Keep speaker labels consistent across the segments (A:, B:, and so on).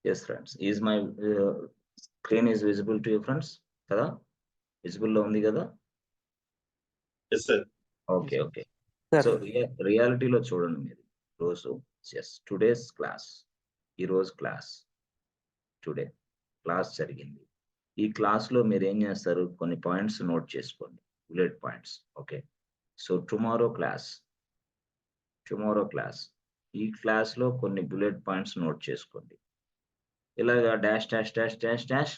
A: Yes, friends. Is my screen is visible to you, friends? Kada? Visible lo undi kada?
B: Yes, sir.
A: Okay, okay.
C: Sir.
A: So reality lo చూడండి మీరు రోజు yes today's class ఈ రోజు class today class జరిగింది. ఈ class లో మీరు ఏం చేస్తారు, కొన్ని పాయింట్స్ నోట్ చేసుకోండి, bullet points. Okay, so tomorrow class ఈ క్లాస్ లో కొన్ని బుల్లెట్ పాయింట్స్ నోట్ చేసుకోండి. ఇలాగా dash dash dash dash dash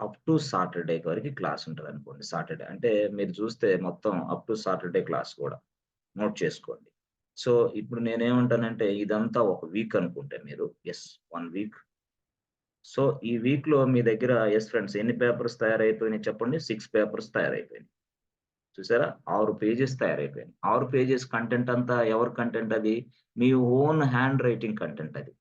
A: up to Saturday వరకు క్లాస్ ఉంటుంది అనుకోండి. సాటర్డే అంటే మీరు చూస్తే మొత్తం అప్ టు సాటర్డే క్లాస్ కూడా నోట్ చేసుకోండి. సో ఇప్పుడు నేనేమంటానంటే ఇదంతా ఒక వీక్ అనుకుంటే మీరు ఎస్ 1 వీక్. సో ఈ వీక్ లో మీ దగ్గర ఎస్ ఫ్రెండ్స్ ఎన్ని పేపర్స్ తయారైపోయినాయి చెప్పండి? 6 పేపర్స్ తయారైపోయినాయి. చూసారా, 6 పేజెస్ తయారైపోయినాయి. 6 పేజెస్ కంటెంట్ అంతా ఎవరి కంటెంట్? అది మీ ఓన్ హ్యాండ్ రైటింగ్ కంటెంట్. అది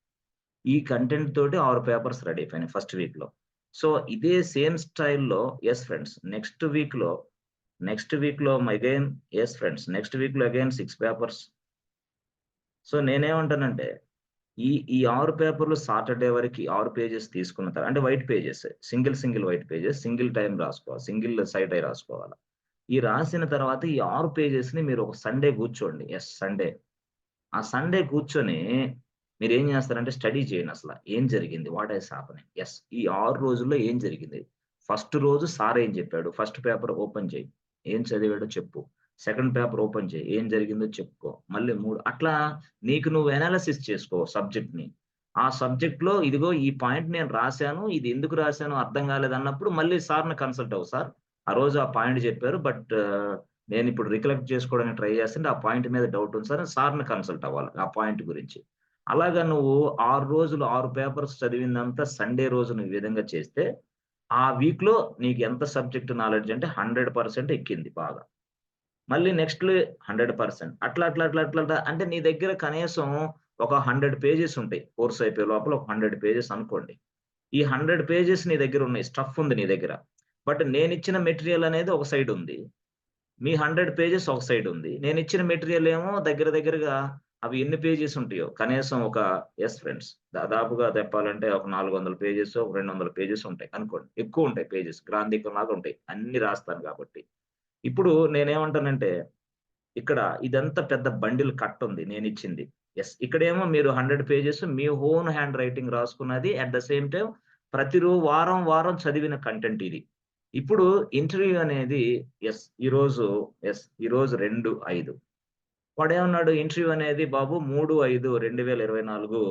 A: ఈ కంటెంట్ తోటి 6 పేపర్స్ రెడీ అయిపోయినాయి ఫస్ట్ వీక్ లో. సో ఇదే సేమ్ స్టైల్లో ఎస్ ఫ్రెండ్స్ నెక్స్ట్ వీక్ లో again yes friends next week లో అగైన్ 6 పేపర్స్. సో నేనేమంటానంటే ఈ 6 పేపర్లు సాటర్డే వరకు 6 పేజెస్ తీసుకున్న తర్వాత, అంటే white pages, single white pages, single time రాసుకోవాలి, సింగిల్ సైట్ అయి రాసుకోవాలి. ఈ రాసిన తర్వాత ఈ 6 పేజెస్ ని మీరు ఒక సండే కూర్చోండి. ఎస్ సండే, ఆ సండే కూర్చొని మీరు ఏం చేస్తారంటే స్టడీ చేయండి. అసలు ఏం జరిగింది, వాట్ ఈస్ హ్యాపెనింగ్. ఎస్ ఈ 6 రోజుల్లో ఏం జరిగింది. ఫస్ట్ రోజు సార్ ఏం చెప్పాడు, ఫస్ట్ పేపర్ ఓపెన్ చేయి, ఏం చదివాడో చెప్పు. సెకండ్ పేపర్ ఓపెన్ చేయి, ఏం జరిగిందో చెప్పుకో. మళ్ళీ 3 అట్లా నీకు నువ్వు అనాలిసిస్ చేసుకో సబ్జెక్ట్ ని. ఆ సబ్జెక్ట్ లో ఇదిగో ఈ పాయింట్ నేను రాశాను, ఇది ఎందుకు రాశాను అర్థం కాలేదు అన్నప్పుడు మళ్ళీ సార్ని కన్సల్ట్ అవ్వు. సార్ ఆ రోజు ఆ పాయింట్ చెప్పారు, బట్ నేను ఇప్పుడు రికలెక్ట్ చేసుకోవడానికి ట్రై చేస్తుంటే ఆ పాయింట్ మీద డౌట్ ఉంది సార్, సార్ని కన్సల్ట్ అవ్వాలి ఆ పాయింట్ గురించి. అలాగా నువ్వు 6 రోజులు 6 పేపర్స్ చదివిందంతా సండే రోజు నువ్వు ఈ విధంగా చేస్తే ఆ వీక్ లో నీకు ఎంత సబ్జెక్ట్ నాలెడ్జ్ అంటే 100% ఎక్కింది బాగా. మళ్ళీ నెక్స్ట్ 100%, అట్లా అట్లా అట్లా అట్లా అంటే నీ దగ్గర కనీసం ఒక 100 పేజెస్ ఉంటాయి. కోర్స్ అయిపోయే లోపల ఒక 100 పేజెస్ అనుకోండి. ఈ 100 పేజెస్ నీ దగ్గర ఉన్నాయి, స్టఫ్ ఉంది నీ దగ్గర. బట్ నేను ఇచ్చిన మెటీరియల్ అనేది ఒక సైడ్ ఉంది, మీ 100 పేజెస్ ఒక సైడ్ ఉంది. నేను ఇచ్చిన మెటీరియల్ ఏమో దగ్గరగా అవి ఎన్ని పేజెస్ ఉంటాయో కనీసం ఒక ఎస్ ఫ్రెండ్స్ దాదాపుగా చెప్పాలంటే ఒక 400 పేజెస్, ఒక 200 పేజెస్ ఉంటాయి అనుకోండి. ఎక్కువ ఉంటాయి పేజెస్, గ్రాంధికం లాగా ఉంటాయి, అన్ని రాస్తాను కాబట్టి. ఇప్పుడు నేనేమంటానంటే ఇక్కడ ఇదంతా పెద్ద బండిల్ కట్ ఉంది నేను ఇచ్చింది. ఎస్ ఇక్కడేమో మీరు 100 పేజెస్ మీ ఓన్ హ్యాండ్ రైటింగ్ రాసుకున్నది. అట్ ద సేమ్ టైం వారం చదివిన కంటెంట్ ఇది. ఇప్పుడు ఇంటర్వ్యూ అనేది ఈరోజు 2/5. వాడేమన్నాడు, ఇంటర్వ్యూ అనేది బాబు 3/5/2024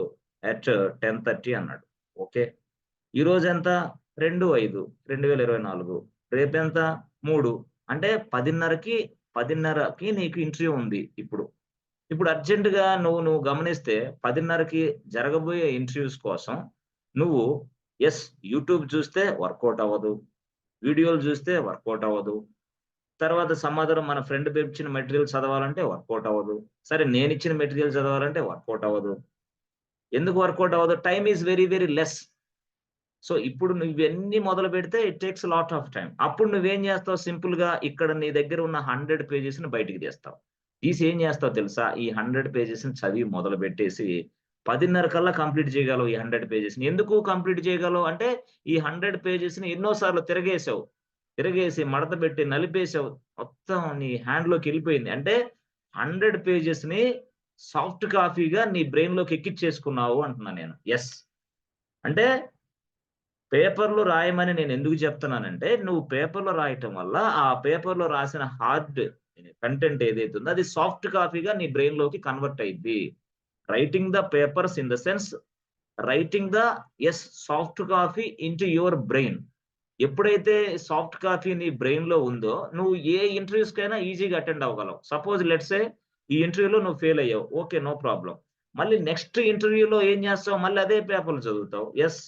A: at 10:30 అన్నాడు. ఓకే, ఈరోజు ఎంత 2/5/2024, రేపెంత 3 అంటే 10:30కి నీకు ఇంటర్వ్యూ ఉంది. ఇప్పుడు అర్జెంటుగా నువ్వు గమనిస్తే 10:30కి జరగబోయే ఇంటర్వ్యూస్ కోసం నువ్వు యూట్యూబ్ చూస్తే వర్కౌట్ అవ్వదు, వీడియోలు చూస్తే వర్కౌట్ అవ్వదు, తర్వాత సమాధానం మన ఫ్రెండ్ ఇచ్చిన మెటీరియల్ చదవాలంటే వర్కౌట్ అవ్వదు, సరే నేను ఇచ్చిన మెటీరియల్ చదవాలంటే వర్కౌట్ అవ్వదు. ఎందుకు వర్కౌట్ అవ్వదు? Time is very very less. So ఇప్పుడు నువ్వు ఇవన్నీ మొదలు పెడితే it takes lot of time. అప్పుడు నువ్వేం చేస్తావు, సింపుల్ గా ఇక్కడ నీ దగ్గర ఉన్న 100 పేజెస్ ని బయటికి తీస్తావు. తీసి ఏం చేస్తావు తెలుసా, ఈ 100 పేజెస్ ని చదివి మొదలు పెట్టేసి 10:30 కల్లా కంప్లీట్ చేయగలవు ఈ 100 పేజెస్ ని. ఎందుకు కంప్లీట్ చేయగలవు అంటే ఈ 100 పేజెస్ ని ఎన్నోసార్లు తిరగేసి మడత పెట్టి నలిపేసావు, మొత్తం నీ హ్యాండ్ లోకి వెళ్ళిపోయింది. అంటే 100 పేజెస్ ని సాఫ్ట్ కాపీగా నీ బ్రెయిన్ లోకి ఎక్కిచ్చేసుకున్నావు అంటున్నా నేను. ఎస్ అంటే పేపర్లో రాయమని నేను ఎందుకు చెప్తున్నానంటే, నువ్వు పేపర్లో రాయటం వల్ల ఆ పేపర్లో రాసిన హార్డ్ కంటెంట్ ఏదైతే ఉందో అది సాఫ్ట్ కాపీగా నీ బ్రెయిన్ లోకి కన్వర్ట్ అయింది. Writing the papers in the sense writing the soft copy into your brain. ఎప్పుడైతే సాఫ్ట్ కాపీ నీ బ్రెయిన్ లో ఉందో నువ్వు ఏ ఇంటర్వ్యూస్ కైనా ఈజీగా అటెండ్ అవ్వగలవు. సపోజ్ లెట్స్ సే ఈ ఇంటర్వ్యూలో నువ్వు ఫెయిల్ అయ్యావు, ఓకే నో ప్రాబ్లం. మళ్ళీ నెక్స్ట్ ఇంటర్వ్యూలో ఏం చేస్తావు, మళ్ళీ అదే పేపర్లు చదువుతావు. ఎస్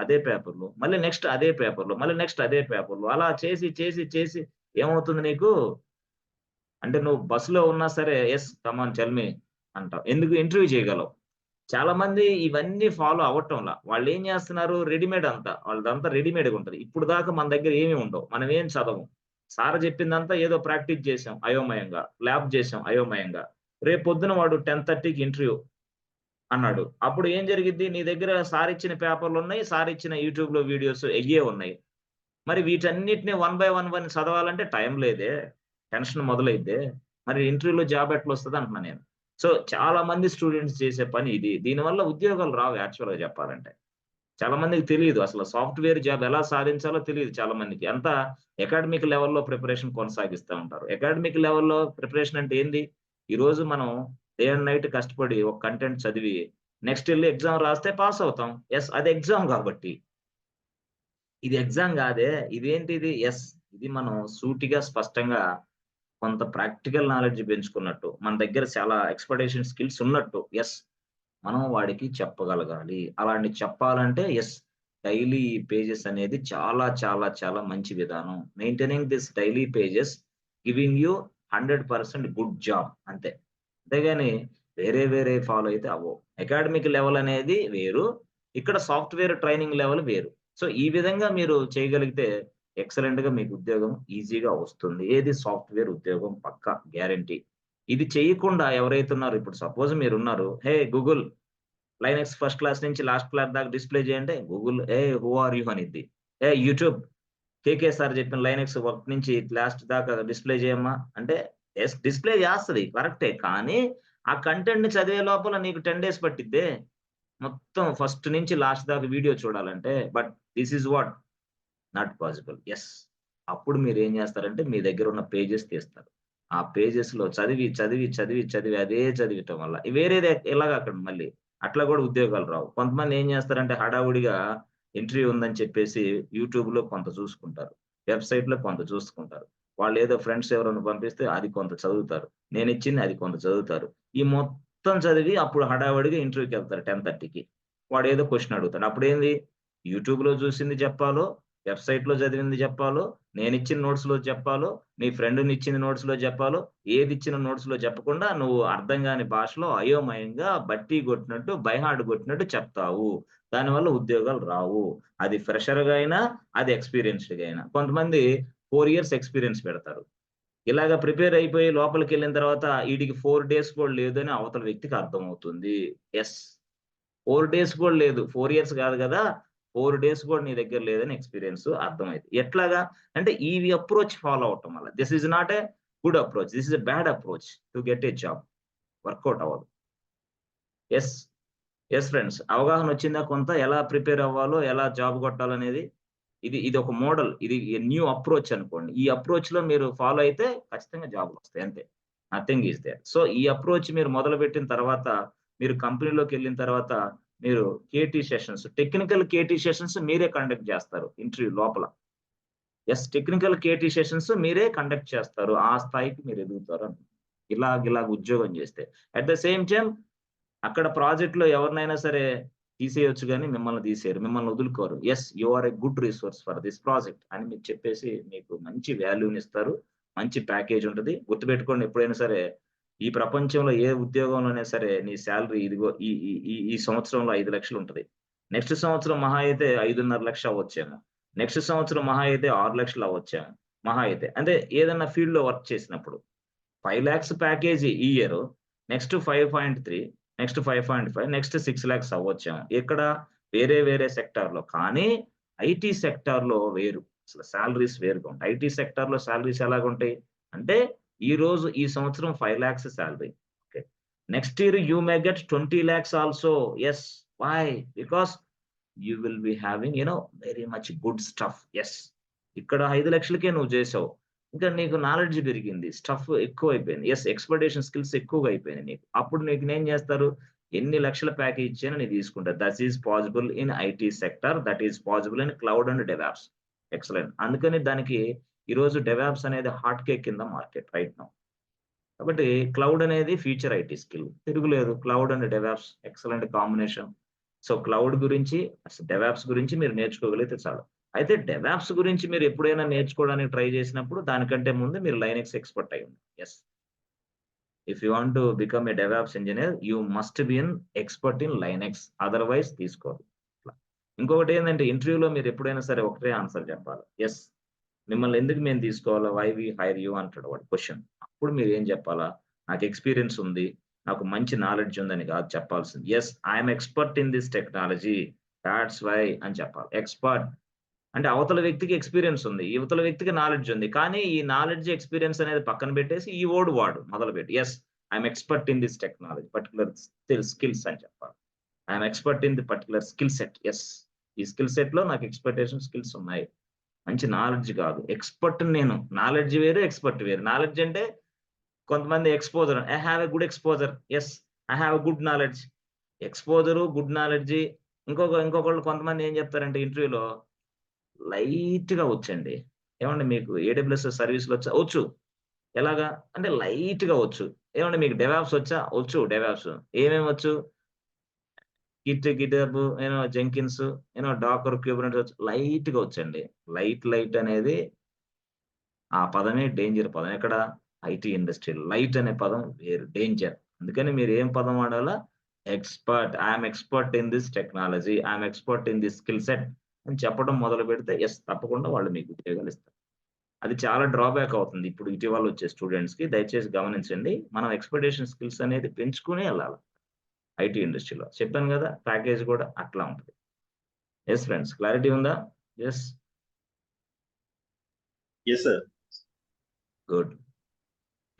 A: అదే పేపర్లు, మళ్ళీ నెక్స్ట్ అదే పేపర్లు, మళ్ళీ నెక్స్ట్ అదే పేపర్లు. అలా చేసి ఏమవుతుంది నీకు అంటే నువ్వు బస్సులో ఉన్నా సరే కమాన్ టెల్ మీ అంటావు. ఎందుకు? ఇంటర్వ్యూ చేయగలవు. చాలా మంది ఇవన్నీ ఫాలో అవ్వటంలా వాళ్ళు ఏం చేస్తున్నారు, రెడీమేడ్ అంతా, వాళ్ళదంతా రెడీమేడ్గా ఉంటుంది. ఇప్పుడు దాకా మన దగ్గర ఏమీ ఉండవు, మనం ఏం చదవం. సార్ చెప్పిందంతా ఏదో ప్రాక్టీస్ చేసాం అయోమయంగా, ల్యాబ్ చేసాం అయోమయంగా. రేపు పొద్దున వాడు 10:30కి ఇంటర్వ్యూ, అన్నాడు. అప్పుడు ఏం జరిగిద్ది? నీ దగ్గర సార్ ఇచ్చిన పేపర్‌లున్నాయి. సార్ ఇచ్చిన యూట్యూబ్‌లో వీడియోస్ ఎయ్యే ఉన్నాయి. మరి వీటన్నిటిని వన్ బై వన్ చదవాలంటే టైం లేదే. టెన్షన్ మొదలైద్దే. మరి ఇంటర్వ్యూలో జాబ్ ఎట్లొస్తది అంటున్నా నేను. సో, చాలా మంది స్టూడెంట్స్ చేసే పని ఇది. దీనివల్ల ఉద్యోగాలు రావు యాక్చువల్‌గా చెప్పాలంటే. చాలా మందికి తెలీదు. అసలు సాఫ్ట్‌వేర్ జాబ్ ఎలా సాధించాలో తెలీదు చాలా మందికి. అంతా అకాడమిక్ లెవెల్‌లో ప్రిపరేషన్ కొనసాగిస్తా ఉంటారు. అకాడమిక్ లెవెల్‌లో ప్రిపరేషన్ అంటే ఏంది? ఈరోజు మనం డే అండ్ నైట్ కష్టపడి ఒక కంటెంట్ చదివి నెక్స్ట్ ఎళ్లి ఎగ్జామ్ రాస్తే పాస్ అవుతాం. యెస్, అది ఎగ్జామ్ గాబట్టి. ఇది ఎగ్జామ్ గాదే. ఇదేంటిది? యెస్, ఇది మనం సూటిగా స్పష్టంగా కొంత ప్రాక్టికల్ నాలెడ్జ్ పెంచుకున్నట్టు, మన దగ్గర చాలా ఎక్స్‌పెక్టేషన్ స్కిల్స్ ఉన్నట్టు. యెస్, మనం వాడికి చెప్పగలగాలి. అలాంటి చెప్పాలంటే యెస్, డైలీ పేజెస్ అనేది చాలా, చాలా, చాలా మంచి విధానం. Maintaining this daily pages giving you 100% good job అంతే. అంతేగాని వేరే, వేరే ఫాలో అయితే అవ్వవు. అకాడమిక్ లెవెల్ అనేది వేరు. ఇక్కడ సాఫ్ట్‌వేర్ ట్రైనింగ్ లెవెల్ వేరు. సో, ఈ విధంగా మీరు చేయగలిగితే ఎక్సలెంట్‌గా మీకు ఉద్యోగం ఈజీగా వస్తుంది. ఏది సాఫ్ట్‌వేర్ ఉద్యోగం పక్కా గ్యారంటీ. ఇది చేయకుండా ఎవరైతే ఉన్నారో ఇప్పుడు సపోజ్ మీరున్నారు. Hey Google Linux first class నుంచి లాస్ట్ క్లాస్ దాకా డిస్‌ప్లే చేయంటే గూగుల్ హూ ఆర్ యూ అనిద్ది. యూట్యూబ్ కేకే సార్ చెప్పిన లైనక్స్ 1 నుంచి లాస్ట్ దాకా డిస్‌ప్లే చేయమ్మా అంటే యెస్, డిస్‌ప్లే చేస్తది కరెక్టే. కానీ ఆ కంటెంట్‌ని చదివే లోపల నీకు 10 డేస్ పట్టిద్దే. మొత్తం ఫస్ట్ నుంచి లాస్ట్ దాకా వీడియో చూడాలంటే. But this is what not possible. Yes, అప్పుడు మీరేం జేస్తారంటే మీ దగ్గరున్న పేజెస్ తీస్తారు. ఆ పేజెస్‌లో చదివి, చదివి, చదివి, చదివి అదే చదివటం వల్ల వేరేది ఎలాగక్కడ మళ్ళీ. అట్లా గూడా ఉద్యోగాలు రావు. కొంతమంది ఏం జేస్తారంటే హడావుడిగా ఇంటర్వ్యూ ఉందని చెప్పేసి యూట్యూబ్‌లో కొంత చూసుకుంటారు. వెబ్‌సైట్‌లో కొంత చూసుకుంటారు. వాళ్ళేదో ఫ్రెండ్స్ ఎవరైనా పంపిస్తే అది కొంత చదువుతారు. నేనిచ్చింది అది కొంత చదువుతారు. ఈ మొత్తం చదివి అప్పుడు హడావుడిగా ఇంటర్వ్యూకెళ్తారు 10:30కి. వాడేదో క్వెషన్ అడుగుతాడు. అప్పుడేంది యూట్యూబ్‌లో చూసింది చెప్పాలో, వెబ్‌సైట్‌లో చదివింది చెప్పాలో, నేనిచ్చిన నోట్స్‌లో చెప్పాలో, నీ ఫ్రెండ్‌నిచ్చిన నోట్స్‌లో చెప్పాలో, ఏదిచ్చిన నోట్స్‌లో చెప్పకుండా నువ్వు అర్థం గాని భాషలో అయోమయంగా బట్టి కొట్టినట్టు, బై హార్ట్ కొట్టినట్టు చెప్తావు. దానివల్ల ఉద్యోగాలు రావు. అది ఫ్రెషర్‌గా అయినా, అది ఎక్స్‌పీరియన్స్‌డ్‌గా అయినా. కొంతమంది 4 ఇయర్స్ ఎక్స్‌పీరియన్స్ పెడతారు. ఇలాగ ప్రిపేర్ అయిపోయి లోపలికెళ్ళిన తర్వాత ఈడికి 4 డేస్ కూడా లేదని అవతల వ్యక్తికి అర్థమవుతుంది. యెస్, 4 డేస్ కూడా లేదు. 4 ఇయర్స్ కాదు గదా! 4 డేస్ కూడా నీ దగ్గర లేదని ఎక్స్‌పీరియన్స్ అర్థమైంది. ఎట్లాగా? అంటే ఈ అప్రోచ్ ఫాలో అవ్వటం వల్ల. This is not a good approach. This is a bad approach to get a job. Work out అవ్వదు. యెస్. Yes friends. అవగాహనొచ్చిందా కొంత? ఎలా ప్రిపేర్ అవ్వాలో, ఎలా జాబ్ కొట్టాలనేది? ఇదొక మోడల్. ఇది న్యూ అప్రోచ్ అనుకోండి. ఈ అప్రోచ్‌లో మీరు ఫాలో అయితే ఖచ్చితంగా జాబ్‌లొస్తాయి అంతే. Nothing is there. సో, ఈ అప్రోచ్ మీరు మొదలుపెట్టిన తర్వాత, మీరు కంపెనీలోకెళ్ళిన తర్వాత, మీరు KT sessions, technical KT sessions మీరే కండక్ట్ జేస్తారు ఇంటర్వ్యూ లోపల. యెస్, టెక్నికల్ కేటీ సెషన్స్ మీరే కండక్ట్ చేస్తారు. ఆ స్థాయికి మీరు ఎదుగుతారు అంటున్నా. ఇలాగ ఉద్యోగం జేస్తే. అట్ ద సేమ్ టైమ్ అక్కడ ప్రాజెక్ట్‌లో ఎవరినైనా సరే తీసేయొచ్చు గానీ మిమ్మల్ని తీసేయరు. మిమ్మల్ని వదులుకోరు. Yes, you are a good resource for this project అని మీకు చెప్పేసి మీకు మంచి వాల్యూనిస్తారు. మంచి ప్యాకేజ్ ఉంటది. గుర్తుపెట్టుకోండి ఎప్పుడైనా సరే, ఈ ప్రపంచంలో ఏ ఉద్యోగంలోనైనా సరే నీ సాలరీ ఇదిగో ఈ ఈ ఈ ఈ సంవత్సరంలో 5,00,000 ఉంటది. నెక్స్ట్ సంవత్సరం మహా అయితే 5,500,000 అవ్వచ్చేమో. నెక్స్ట్ సంవత్సరం మహా అయితే 6,00,000 అవ్వచ్చేమో. మహా అయితే. అంటే ఏదన్నా ఫీల్డ్‌లో వర్క్ చేసినప్పుడు. 5,00,000 ప్యాకేజీ ఈ ఇయరు. Next 5.3, next 5.5, next 6,00,000 అవ్వచ్చేమో. ఎక్కడ? వేరే వేరే సెక్టార్‌లో. కానీ ఐటీ సెక్టార్‌లో వేరు. అసలు సాలరీస్ వేరుగా ఉంటాయి. ఐటీ సెక్టార్‌లో సాలరీస్ ఎలాగుంటాయి? అంటే ఈ సంవత్సరం 5,00,000 salary. Okay. Next year you may get 20,00,000 also. Yes. Why? Because you will be having very much good stuff. Yes. ఇక్కడ 5,00,000కే నువ్వు చేసావు. ఇంకా నీకు నాలెడ్జ్ పెరిగింది. స్టఫ్ ఎక్కువైపోయింది. యెస్, ఎక్స్‌పెక్టేషన్ స్కిల్స్ ఎక్కువగా అయిపోయినాయి నీకు. అప్పుడు నీకునేం జేస్తారు? ఎన్ని లక్షల ప్యాకేజ్ ఇచ్చినా నీకు తీసుకుంటారు. That is possible in IT sector. That is possible in cloud and DevOps. Excellent. అందుకని దానికి ఈరోజు డెవాప్స్ అనేది hot cake in the market right now. కాబట్టి క్లౌడ్ అనేది ఫ్యూచర్ ఐటీ స్కిల్. తిరుగులేదు. Cloud and DevOps excellent combination. So, cloud గురించి, DevOps గురించి మీరు నేర్చుకోగలిగితే చాలు. అయితే డెవాప్స్ గురించి మీరు ఎప్పుడైనా నేర్చుకోవడానికి ట్రై చేసినప్పుడు దానికంటే ముందు మీరు లైనక్స్ ఎక్స్‌పర్ట్ అయ్యుండాలి. Yes. If you want to become a DevOps engineer, you must be an expert in Linux. Otherwise తీసుకోరు. అట్లా. ఇంకొకటేందంటే ఇంటర్వ్యూలో మీరు ఎప్పుడైనా సరే ఒకటే ఆన్సర్ చెప్పాలి. యెస్, మిమ్మల్ని ఎందుకు మేము తీసుకోవాలా? వై వి హైర్ యూ అంటాడు వాడు క్వెషన్. అప్పుడు మీరేం చెప్పాలా? నాకు ఎక్స్‌పీరియన్స్ ఉంది. నాకు మంచి నాలెడ్జ్ ఉందని కాదు చెప్పాల్సింది. Yes, I'm expert in this technology. Thoughts why అని చెప్పాలి. ఎక్స్‌పర్ట్ అంటే అవతల వ్యక్తికి ఎక్స్‌పీరియన్స్ ఉంది. ఇవతల వ్యక్తికి నాలెడ్జ్ ఉంది. కానీ ఈ నాలెడ్జ్, ఎక్స్‌పీరియన్స్ అనేది పక్కన పెట్టేసి ఈ వర్డ్ వాడు మొదలుపెట్టి. Yes, I'm expert in this technology. Particular skills అని చెప్పాలి. I'm expert in the particular skill set. Yes, ఈ స్కిల్ సెట్‌లో నాకు ఎక్స్‌పెక్టేషన్ స్కిల్స్ ఉన్నాయి. మంచి నాలెడ్జ్ కాదు. ఎక్స్‌పర్ట్ నేను. నాలెడ్జ్ వేరు, ఎక్స్‌పర్ట్ వేరు. నాలెడ్జ్ అంటే కొంతమంది exposure. I have a good exposure. Yes, I have a good knowledge. Exposure, good knowledge ఇంకొకళ్ళు కొంతమంది ఏం చెప్తారంటే ఇంటర్వ్యూలో లైట్‌గా వచ్చండి. ఏవండీ మీకు ఏడబ్ల్యూఎస్ సర్వీస్‌లో వచ్చా? వచ్చు. ఎలాగా? అంటే లైట్‌గా వచ్చు. ఏవండీ మీకు డెవాప్స్ వచ్చా? వచ్చు డెవాప్స్. ఏమేమి వచ్చు? గిటబ్, జెంకిన్స్, డాకర్, క్యూబర్నెటిస్ వచ్చు. లైట్‌గా వచ్చండి. లైట్ అనేది ఆ పదమే డేంజర్ పదం. ఎక్కడ? ఐటీ ఇండస్ట్రీ‌లో. లైట్ అనే పదం వేరు డేంజర్. అందుకని మీరు ఏం పదం వాడాలా? Expert. I'm expert in this technology. I'm expert in this skill set అని చెప్పడం మొదలుపెడితే యెస్, తప్పకుండా వాళ్ళు మీకు ఉద్యోగాలిస్తారు. అది చాలా డ్రాబ్యాక్ అవుతుంది. ఇప్పుడు ఇటీవల వచ్చే స్టూడెంట్స్‌కి దయచేసి గమనించండి. మనం ఎక్స్‌పెక్టేషన్ స్కిల్స్ అనేది పెంచుకునే ఎళ్ళాలి. ఐటీ ఇండస్ట్రీ‌లో. చెప్పాను గదా! ప్యాకేజ్ గూడా అట్లా ఉంటది. యెస్ ఫ్రెండ్స్, క్లారిటీ ఉందా? యెస్.
B: Yes, sir.
A: గుడ్.